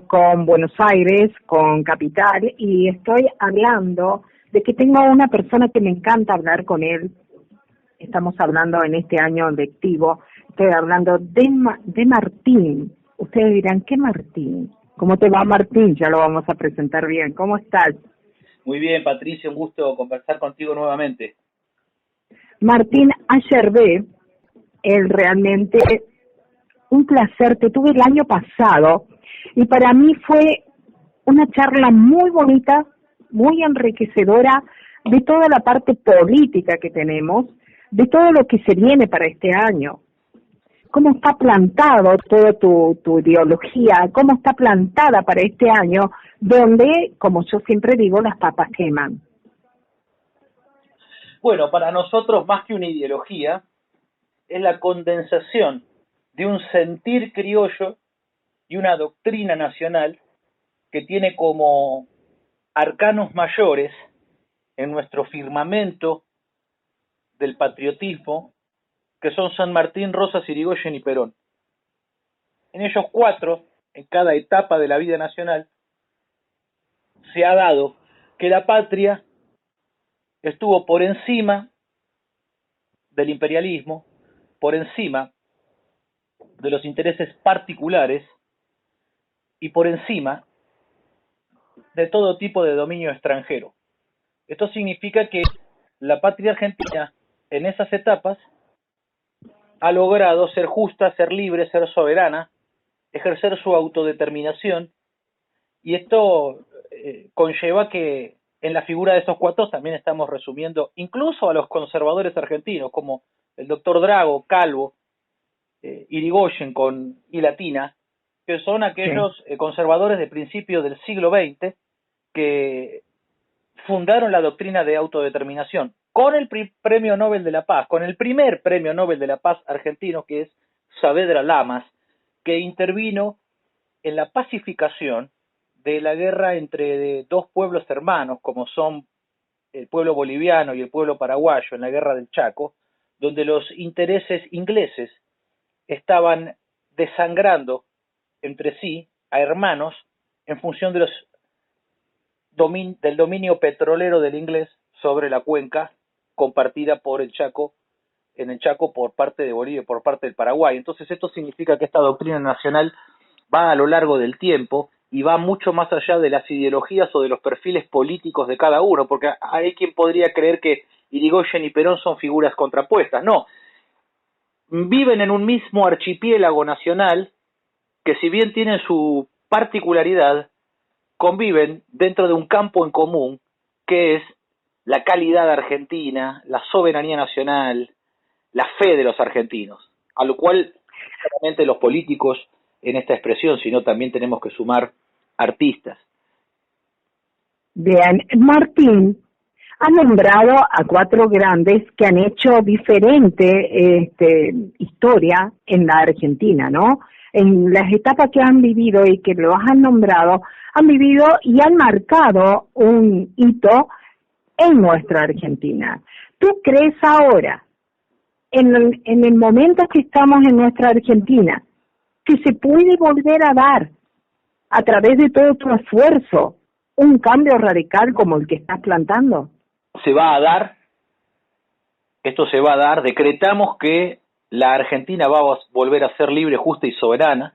con Buenos Aires, con Capital, y estoy hablando de que tengo una persona que me encanta hablar con él. Estamos hablando en este año lectivo, estoy hablando de Martín. Ustedes dirán, ¿qué Martín? ¿Cómo te va, Martín? Ya lo vamos a presentar bien. ¿Cómo estás? Muy bien, Patricia, un gusto conversar contigo nuevamente. Martín Ayerbe, él realmente un placer, te tuve el año pasado y para mí fue una charla muy bonita, muy enriquecedora de toda la parte política que tenemos, de todo lo que se viene para este año. Cómo está plantado toda tu ideología, cómo está plantada para este año, donde, como yo siempre digo, las papas queman. Bueno, para nosotros, más que una ideología, es la condensación de un sentir criollo y una doctrina nacional que tiene como arcanos mayores en nuestro firmamento del patriotismo, que son San Martín, Rosas, Irigoyen y Perón. En ellos cuatro, en cada etapa de la vida nacional, se ha dado que la patria estuvo por encima del imperialismo, por encima de los intereses particulares y por encima de todo tipo de dominio extranjero. Esto significa que la patria argentina en esas etapas ha logrado ser justa, ser libre, ser soberana, ejercer su autodeterminación, y esto conlleva que en la figura de esos cuatro también estamos resumiendo incluso a los conservadores argentinos, como el doctor Drago, Calvo, Irigoyen con I latina, que son aquellos conservadores de principios del siglo XX que fundaron la doctrina de autodeterminación con el Premio Nobel de la Paz, con el primer Premio Nobel de la Paz argentino, que es Saavedra Lamas, que intervino en la pacificación de la guerra entre dos pueblos hermanos, como son el pueblo boliviano y el pueblo paraguayo, en la guerra del Chaco, donde los intereses ingleses estaban desangrando entre sí a hermanos en función de del dominio petrolero del inglés sobre la cuenca compartida por el Chaco, en el Chaco por parte de Bolivia y por parte del Paraguay. Entonces esto significa que esta doctrina nacional va a lo largo del tiempo y va mucho más allá de las ideologías o de los perfiles políticos de cada uno, porque hay quien podría creer que Irigoyen y Perón son figuras contrapuestas. No, viven en un mismo archipiélago nacional que, si bien tienen su particularidad, conviven dentro de un campo en común que es la calidad argentina, la soberanía nacional, la fe de los argentinos, a lo cual no solamente los políticos en esta expresión, sino también tenemos que sumar artistas. Bien, Martín ha nombrado a cuatro grandes que han hecho diferente historia en la Argentina, ¿no? En las etapas que han vivido y que los han nombrado, han vivido y han marcado un hito en nuestra Argentina. ¿Tú crees ahora, en el momento que estamos en nuestra Argentina, que se puede volver a dar, a través de todo tu esfuerzo, un cambio radical como el que estás plantando? Se va a dar, esto se va a dar, decretamos que la Argentina va a volver a ser libre, justa y soberana,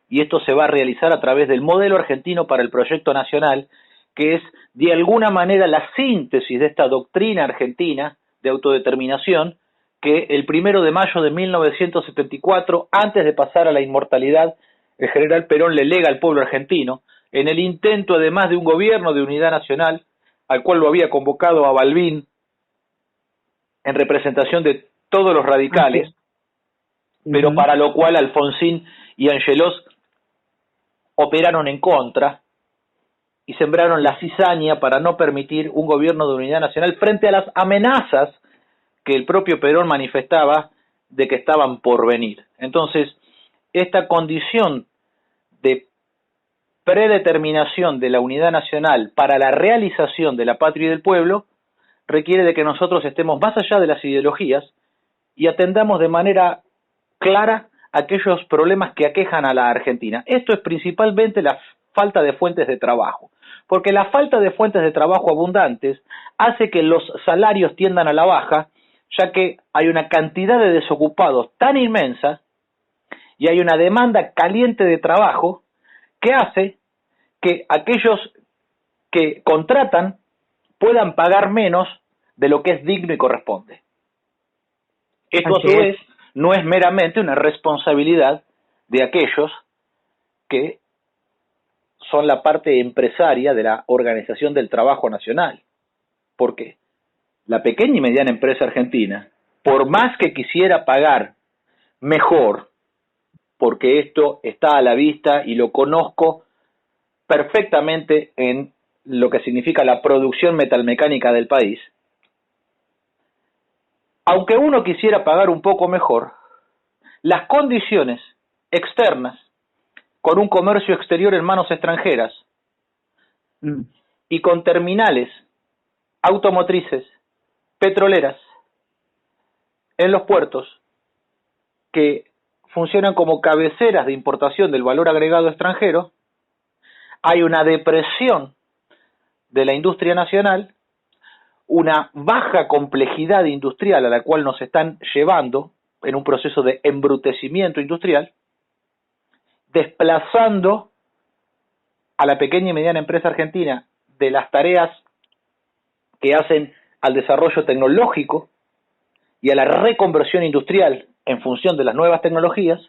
y esto se va a realizar a través del modelo argentino para el proyecto nacional, que es de alguna manera la síntesis de esta doctrina argentina de autodeterminación, que el 1 de mayo de 1974, antes de pasar a la inmortalidad, el general Perón le lega al pueblo argentino, en el intento además de un gobierno de unidad nacional, al cual lo había convocado a Balbín, en representación de todos los radicales, pero para lo cual Alfonsín y Angelós operaron en contra y sembraron la cizaña para no permitir un gobierno de unidad nacional frente a las amenazas que el propio Perón manifestaba de que estaban por venir. Entonces, esta condición de predeterminación de la unidad nacional para la realización de la patria y del pueblo requiere de que nosotros estemos más allá de las ideologías y atendamos de manera clara aquellos problemas que aquejan a la Argentina. Esto es principalmente la falta de fuentes de trabajo. Porque la falta de fuentes de trabajo abundantes hace que los salarios tiendan a la baja, ya que hay una cantidad de desocupados tan inmensa y hay una demanda caliente de trabajo que hace que aquellos que contratan puedan pagar menos de lo que es digno y corresponde. Esto a su vez no es meramente una responsabilidad de aquellos que son la parte empresaria de la Organización del Trabajo Nacional. Porque la pequeña y mediana empresa argentina, por más que quisiera pagar mejor, porque esto está a la vista y lo conozco perfectamente en lo que significa la producción metalmecánica del país, aunque uno quisiera pagar un poco mejor, las condiciones externas, con un comercio exterior en manos extranjeras y con terminales automotrices, petroleras, en los puertos, que funcionan como cabeceras de importación del valor agregado extranjero, hay una depresión de la industria nacional, una baja complejidad industrial a la cual nos están llevando en un proceso de embrutecimiento industrial, desplazando a la pequeña y mediana empresa argentina de las tareas que hacen al desarrollo tecnológico y a la reconversión industrial en función de las nuevas tecnologías,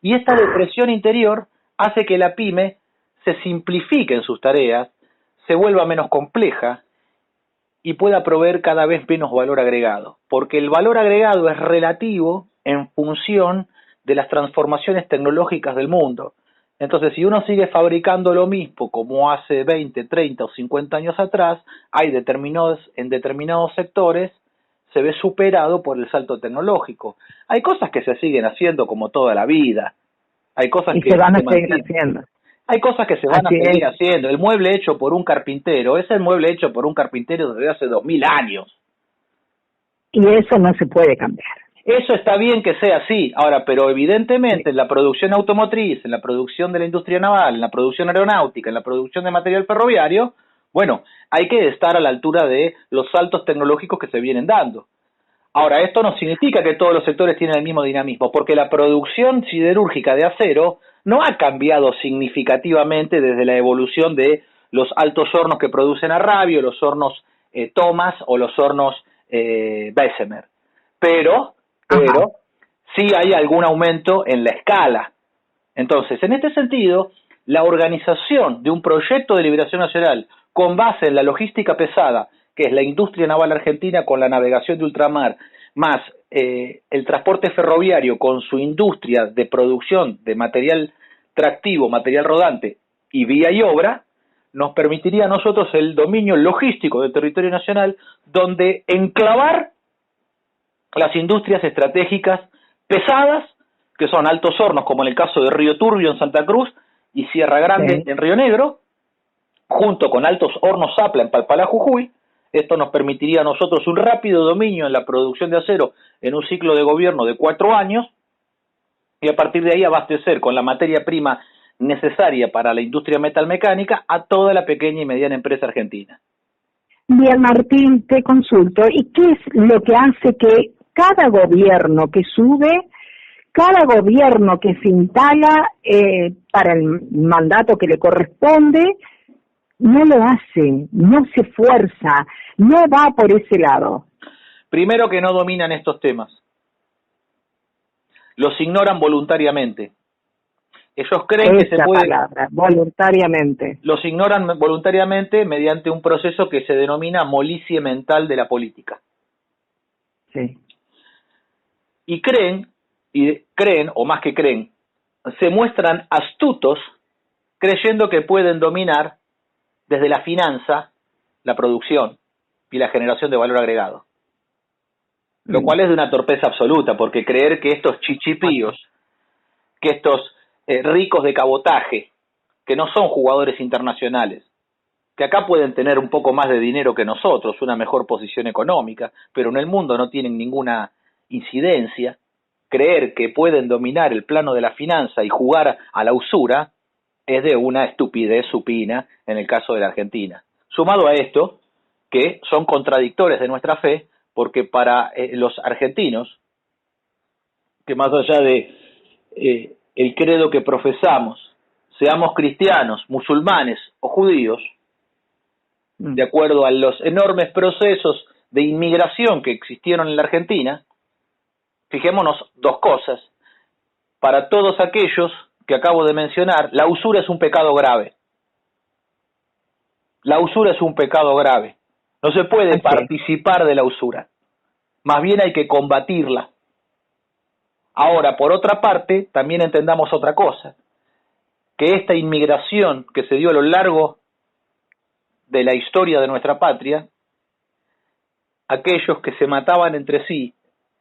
y esta depresión interior hace que la pyme se simplifique en sus tareas, se vuelva menos compleja y pueda proveer cada vez menos valor agregado, porque el valor agregado es relativo en función de las transformaciones tecnológicas del mundo. Entonces, si uno sigue fabricando lo mismo como hace 20, 30 o 50 años atrás, en determinados sectores se ve superado por el salto tecnológico. Hay cosas que se siguen haciendo como toda la vida. Hay cosas que se van a seguir haciendo. Hay cosas que se van a seguir haciendo. El mueble hecho por un carpintero es el mueble hecho por un carpintero desde hace 2000 años. Y eso no se puede cambiar. Eso está bien que sea así. Ahora, pero evidentemente en la producción automotriz, en la producción de la industria naval, en la producción aeronáutica, en la producción de material ferroviario, bueno, hay que estar a la altura de los saltos tecnológicos que se vienen dando. Ahora, esto no significa que todos los sectores tienen el mismo dinamismo, porque la producción siderúrgica de acero no ha cambiado significativamente desde la evolución de los altos hornos que producen Arrabio, los hornos Thomas o los hornos Bessemer. Pero sí hay algún aumento en la escala. Entonces, en este sentido, la organización de un proyecto de liberación nacional con base en la logística pesada, que es la industria naval argentina con la navegación de ultramar, más el transporte ferroviario con su industria de producción de material tractivo, material rodante y vía y obra, nos permitiría a nosotros el dominio logístico del territorio nacional, donde enclavar las industrias estratégicas pesadas, que son altos hornos, como en el caso de Río Turbio en Santa Cruz y Sierra Grande en Río Negro, junto con altos hornos Zapla en Palpalá, Jujuy. Esto nos permitiría a nosotros un rápido dominio en la producción de acero en un ciclo de gobierno de 4 años, y a partir de ahí abastecer con la materia prima necesaria para la industria metalmecánica a toda la pequeña y mediana empresa argentina. Bien, Martín, te consulto, ¿y qué es lo que hace que cada gobierno que sube, cada gobierno que se instala para el mandato que le corresponde, no lo hace, no se esfuerza, no va por ese lado? Primero, que no dominan estos temas. Los ignoran voluntariamente. Ellos creen que se puede... voluntariamente. Los ignoran voluntariamente mediante un proceso que se denomina molicie mental de la política. Sí. Y creen, o más que creen, se muestran astutos creyendo que pueden dominar desde la finanza, la producción y la generación de valor agregado. Lo cual es de una torpeza absoluta, porque creer que estos chichipíos, que estos ricos de cabotaje, que no son jugadores internacionales, que acá pueden tener un poco más de dinero que nosotros, una mejor posición económica, pero en el mundo no tienen ninguna incidencia, creer que pueden dominar el plano de la finanza y jugar a la usura, es de una estupidez supina en el caso de la Argentina. Sumado a esto, que son contradictores de nuestra fe, porque para los argentinos, que más allá de el credo que profesamos, seamos cristianos, musulmanes o judíos, de acuerdo a los enormes procesos de inmigración que existieron en la Argentina, fijémonos dos cosas. Para todos aquellos que acabo de mencionar, la usura es un pecado grave. La usura es un pecado grave. No se puede participar de la usura. Más bien hay que combatirla. Ahora, por otra parte, también entendamos otra cosa, que esta inmigración que se dio a lo largo de la historia de nuestra patria, aquellos que se mataban entre sí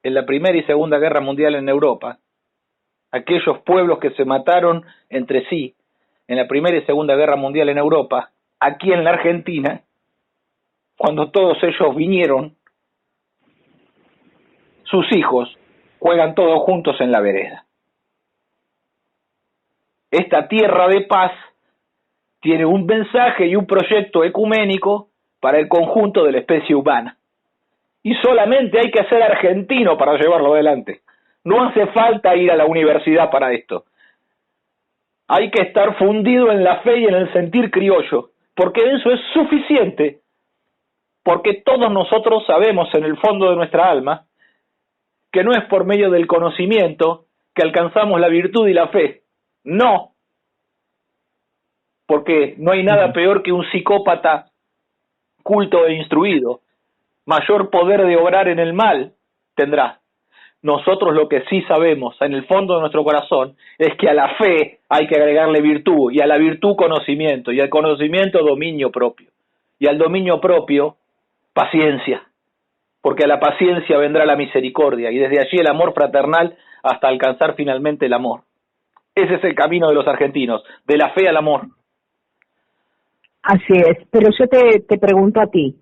en la Primera y Segunda Guerra Mundial en Europa, aquellos pueblos que se mataron entre sí en la Primera y Segunda Guerra Mundial en Europa, aquí en la Argentina, cuando todos ellos vinieron, sus hijos juegan todos juntos en la vereda. Esta tierra de paz tiene un mensaje y un proyecto ecuménico para el conjunto de la especie humana. Y solamente hay que ser argentino para llevarlo adelante. No hace falta ir a la universidad para esto. Hay que estar fundido en la fe y en el sentir criollo, porque eso es suficiente, porque todos nosotros sabemos en el fondo de nuestra alma que no es por medio del conocimiento que alcanzamos la virtud y la fe. No, porque no hay nada peor que un psicópata culto e instruido. Mayor poder de obrar en el mal tendrá. Nosotros lo que sí sabemos en el fondo de nuestro corazón es que a la fe hay que agregarle virtud, y a la virtud conocimiento, y al conocimiento dominio propio, y al dominio propio paciencia, porque a la paciencia vendrá la misericordia, y desde allí el amor fraternal hasta alcanzar finalmente el amor. Ese es el camino de los argentinos, de la fe al amor. Así es, pero yo te pregunto a ti,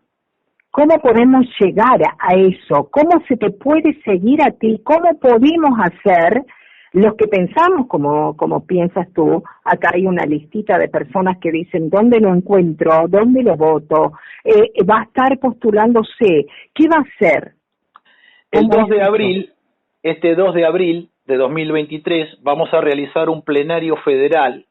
¿cómo podemos llegar a eso? ¿Cómo se te puede seguir a ti? ¿Cómo podemos hacer los que pensamos como piensas tú? Acá hay una listita de personas que dicen, ¿dónde lo encuentro? ¿Dónde lo voto? ¿Va a estar postulándose? ¿Qué va a hacer? El 2 de abril, este 2 de abril de 2023, vamos a realizar un plenario federal,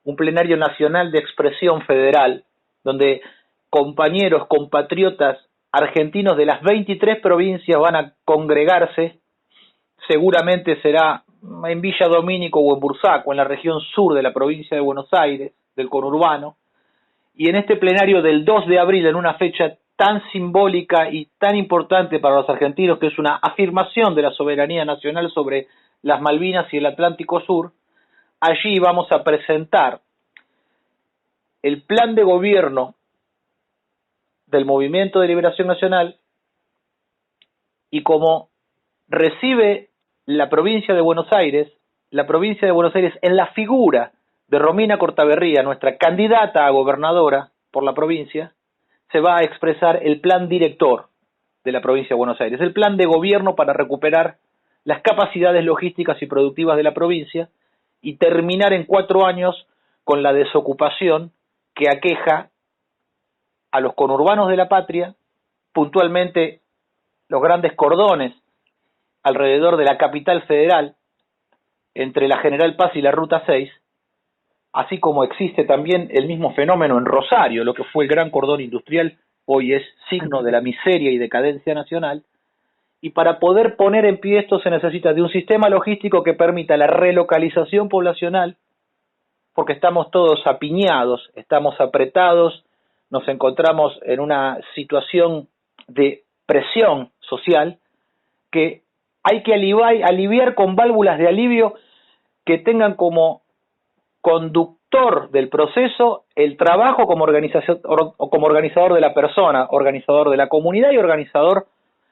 un plenario nacional de expresión federal, donde compañeros, compatriotas argentinos de las 23 provincias van a congregarse. Seguramente será en Villa Domínico o en Bursaco, en la región sur de la provincia de Buenos Aires, del conurbano, y en este plenario del 2 de abril, en una fecha tan simbólica y tan importante para los argentinos, que es una afirmación de la soberanía nacional sobre las Malvinas y el Atlántico Sur, allí vamos a presentar el plan de gobierno del Movimiento de Liberación Nacional, y como recibe la provincia de Buenos Aires en la figura de Romina Cortaberría, nuestra candidata a gobernadora por la provincia, se va a expresar el plan director de la provincia de Buenos Aires, el plan de gobierno para recuperar las capacidades logísticas y productivas de la provincia y terminar en 4 años con la desocupación que aqueja a los conurbanos de la patria, puntualmente los grandes cordones alrededor de la capital federal, entre la General Paz y la Ruta 6, así como existe también el mismo fenómeno en Rosario, lo que fue el gran cordón industrial, hoy es signo de la miseria y decadencia nacional, y para poder poner en pie esto se necesita de un sistema logístico que permita la relocalización poblacional, porque estamos todos apiñados, estamos apretados, nos encontramos en una situación de presión social que hay que aliviar con válvulas de alivio que tengan como conductor del proceso el trabajo como organizador de la persona, organizador de la comunidad y organizador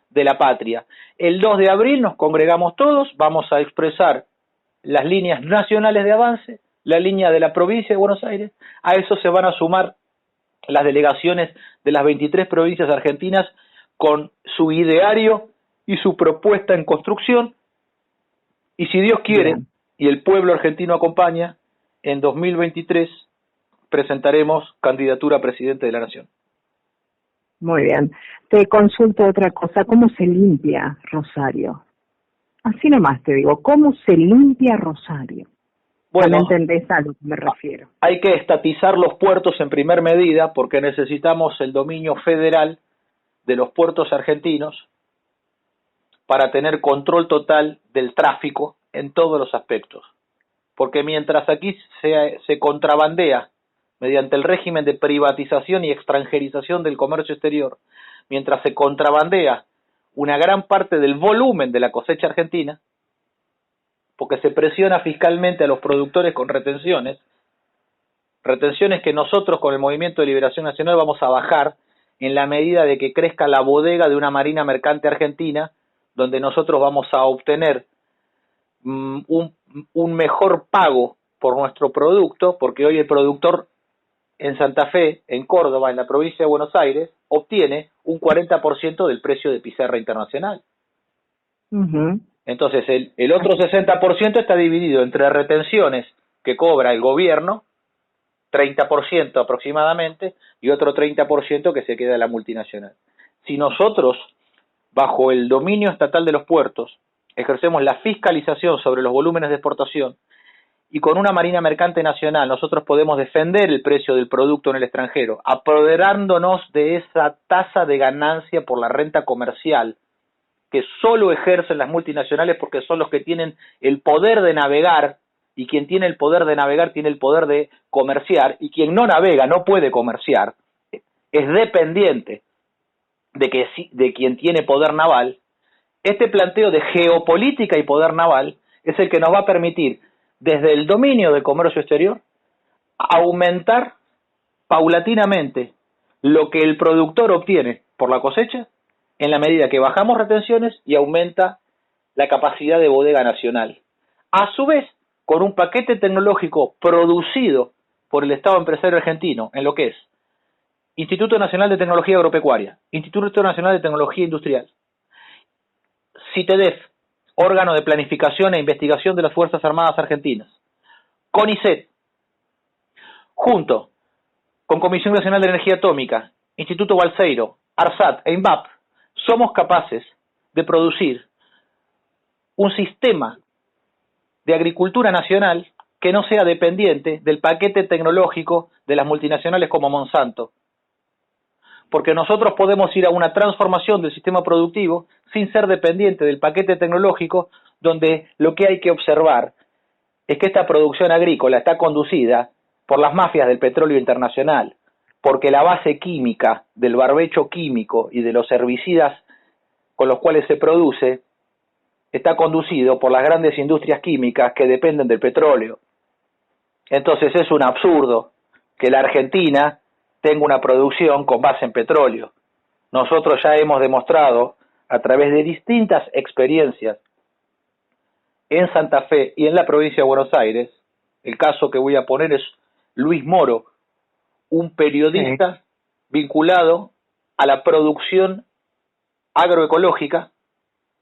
de la patria. El 2 de abril nos congregamos todos, vamos a expresar las líneas nacionales de avance, la línea de la provincia de Buenos Aires, a eso se van a sumar las delegaciones de las 23 provincias argentinas con su ideario y su propuesta en construcción, y si Dios quiere, y el pueblo argentino acompaña, en 2023 presentaremos candidatura a presidente de la Nación. Muy bien. Te consulto otra cosa. ¿Cómo se limpia Rosario? Así nomás te digo, ¿cómo se limpia Rosario? Bueno, ¿No entendés a lo que me refiero? hay que estatizar los puertos en primer medida porque necesitamos el dominio federal de los puertos argentinos para tener control total del tráfico en todos los aspectos. Porque mientras aquí se contrabandea mediante el régimen de privatización y extranjerización del comercio exterior, mientras se contrabandea una gran parte del volumen de la cosecha argentina, porque se presiona fiscalmente a los productores con retenciones que nosotros con el Movimiento de Liberación Nacional vamos a bajar en la medida de que crezca la bodega de una marina mercante argentina, donde nosotros vamos a obtener un mejor pago por nuestro producto, porque hoy el productor en Santa Fe, en Córdoba, en la provincia de Buenos Aires, obtiene un 40% del precio de pizarra internacional. Uh-huh. Entonces, el otro 60% está dividido entre retenciones que cobra el gobierno, 30% aproximadamente, y otro 30% que se queda en la multinacional. Si nosotros, bajo el dominio estatal de los puertos, ejercemos la fiscalización sobre los volúmenes de exportación, y con una marina mercante nacional nosotros podemos defender el precio del producto en el extranjero, apoderándonos de esa tasa de ganancia por la renta comercial que solo ejercen las multinacionales porque son los que tienen el poder de navegar, y quien tiene el poder de navegar tiene el poder de comerciar, y quien no navega no puede comerciar, es dependiente de quien tiene poder naval. Este planteo de geopolítica y poder naval es el que nos va a permitir, desde el dominio del comercio exterior, aumentar paulatinamente lo que el productor obtiene por la cosecha, en la medida que bajamos retenciones y aumenta la capacidad de bodega nacional. A su vez, con un paquete tecnológico producido por el Estado empresario argentino, en lo que es Instituto Nacional de Tecnología Agropecuaria, Instituto Nacional de Tecnología Industrial, CITEDEF, órgano de planificación e investigación de las Fuerzas Armadas Argentinas, CONICET, junto con Comisión Nacional de Energía Atómica, Instituto Balseiro, ARSAT e INVAP, somos capaces de producir un sistema de agricultura nacional que no sea dependiente del paquete tecnológico de las multinacionales como Monsanto. Porque nosotros podemos ir a una transformación del sistema productivo sin ser dependiente del paquete tecnológico, donde lo que hay que observar es que esta producción agrícola está conducida por las mafias del petróleo internacional, porque la base química del barbecho químico y de los herbicidas con los cuales se produce está conducido por las grandes industrias químicas que dependen del petróleo. Entonces es un absurdo que la Argentina tenga una producción con base en petróleo. Nosotros ya hemos demostrado a través de distintas experiencias en Santa Fe y en la provincia de Buenos Aires. El caso que voy a poner es Luis Moro, un periodista vinculado a la producción agroecológica,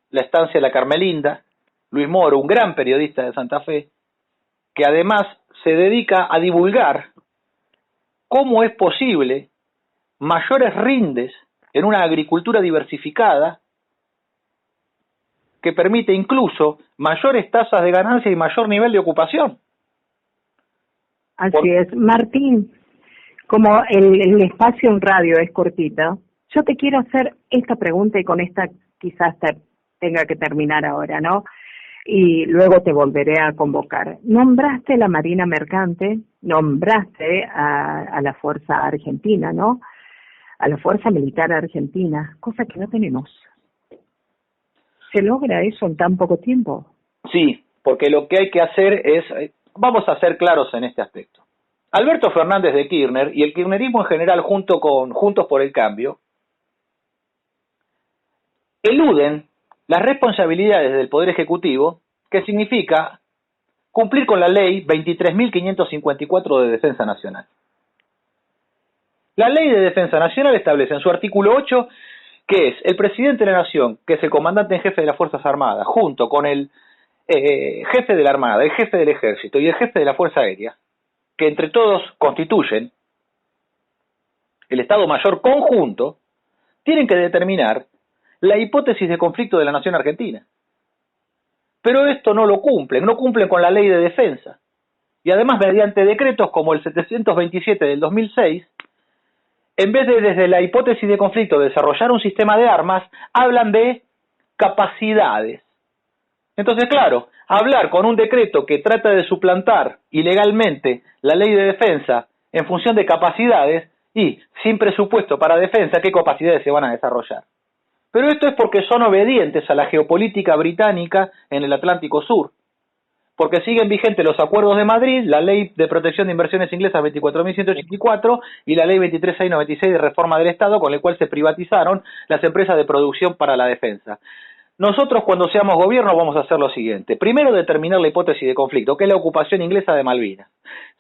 la estancia de la Carmelinda. Luis Moro, un gran periodista de Santa Fe, que además se dedica a divulgar cómo es posible mayores rindes en una agricultura diversificada que permite incluso mayores tasas de ganancia y mayor nivel de ocupación. Así es. Martín, como el espacio en radio es cortito, yo te quiero hacer esta pregunta y con esta quizás tenga que terminar ahora, ¿no? Y luego te volveré a convocar. Nombraste la Marina Mercante, nombraste a la Fuerza Argentina, ¿no? A la Fuerza Militar Argentina, cosa que no tenemos. ¿Se logra eso en tan poco tiempo? Sí, porque lo que hay que hacer es, vamos a ser claros en este aspecto. Alberto Fernández de Kirchner y el kirchnerismo en general junto con Juntos por el Cambio eluden las responsabilidades del Poder Ejecutivo, que significa cumplir con la ley 23.554 de Defensa Nacional. La ley de Defensa Nacional establece en su artículo 8 que es el presidente de la Nación, que es el comandante en jefe de las Fuerzas Armadas, junto con el jefe de la Armada, el jefe del Ejército y el jefe de la Fuerza Aérea, que entre todos constituyen el Estado Mayor conjunto, tienen que determinar la hipótesis de conflicto de la nación argentina. Pero esto no lo cumplen, no cumplen con la ley de defensa. Y además, mediante decretos como el 727 del 2006, en vez de desde la hipótesis de conflicto desarrollar un sistema de armas, hablan de capacidades. Entonces, claro, hablar con un decreto que trata de suplantar ilegalmente la ley de defensa en función de capacidades y sin presupuesto para defensa, ¿qué capacidades se van a desarrollar? Pero esto es porque son obedientes a la geopolítica británica en el Atlántico Sur, porque siguen vigentes los acuerdos de Madrid, la ley de protección de inversiones inglesas 24.184 y la ley 23.696 de reforma del Estado, con el cual se privatizaron las empresas de producción para la defensa. Nosotros, cuando seamos gobierno, vamos a hacer lo siguiente. Primero, determinar la hipótesis de conflicto, que es la ocupación inglesa de Malvinas.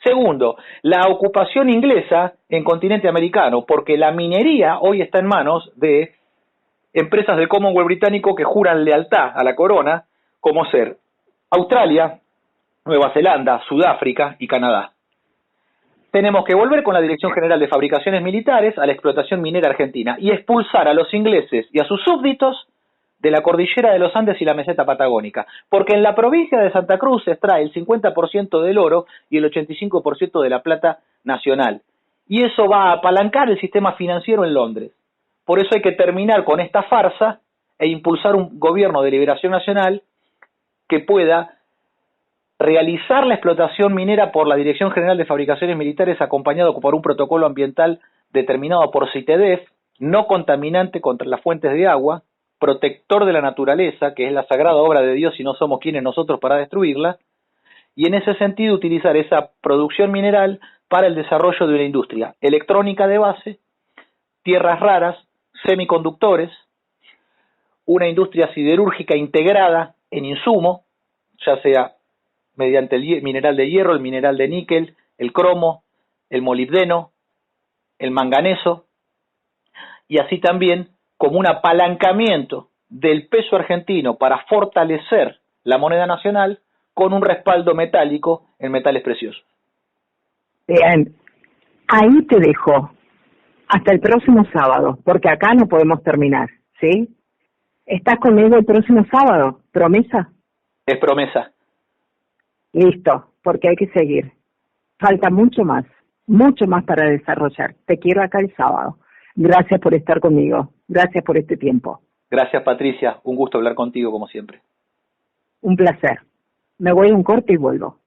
Segundo, la ocupación inglesa en continente americano, porque la minería hoy está en manos de empresas del Commonwealth británico que juran lealtad a la corona, como ser Australia, Nueva Zelanda, Sudáfrica y Canadá. Tenemos que volver con la Dirección General de Fabricaciones Militares a la explotación minera argentina y expulsar a los ingleses y a sus súbditos de la cordillera de los Andes y la meseta patagónica, porque en la provincia de Santa Cruz se extrae el 50% del oro y el 85% de la plata nacional, y eso va a apalancar el sistema financiero en Londres. Por eso hay que terminar con esta farsa e impulsar un gobierno de liberación nacional que pueda realizar la explotación minera por la Dirección General de Fabricaciones Militares, acompañado por un protocolo ambiental determinado por CITEDEF, no contaminante contra las fuentes de agua, protector de la naturaleza, que es la sagrada obra de Dios y no somos quienes nosotros para destruirla, y en ese sentido utilizar esa producción mineral para el desarrollo de una industria electrónica de base, tierras raras, semiconductores, una industria siderúrgica integrada en insumo, ya sea mediante el mineral de hierro, el mineral de níquel, el cromo, el molibdeno, el manganeso, y así también como un apalancamiento del peso argentino para fortalecer la moneda nacional con un respaldo metálico en metales preciosos. Bien, ahí te dejo. Hasta el próximo sábado, porque acá no podemos terminar, ¿sí? ¿Estás conmigo el próximo sábado? ¿Promesa? Es promesa. Listo, porque hay que seguir. Falta mucho más para desarrollar. Te quiero acá el sábado. Gracias por estar conmigo. Gracias por este tiempo. Gracias, Patricia. Un gusto hablar contigo como siempre. Un placer. Me voy a un corte y vuelvo.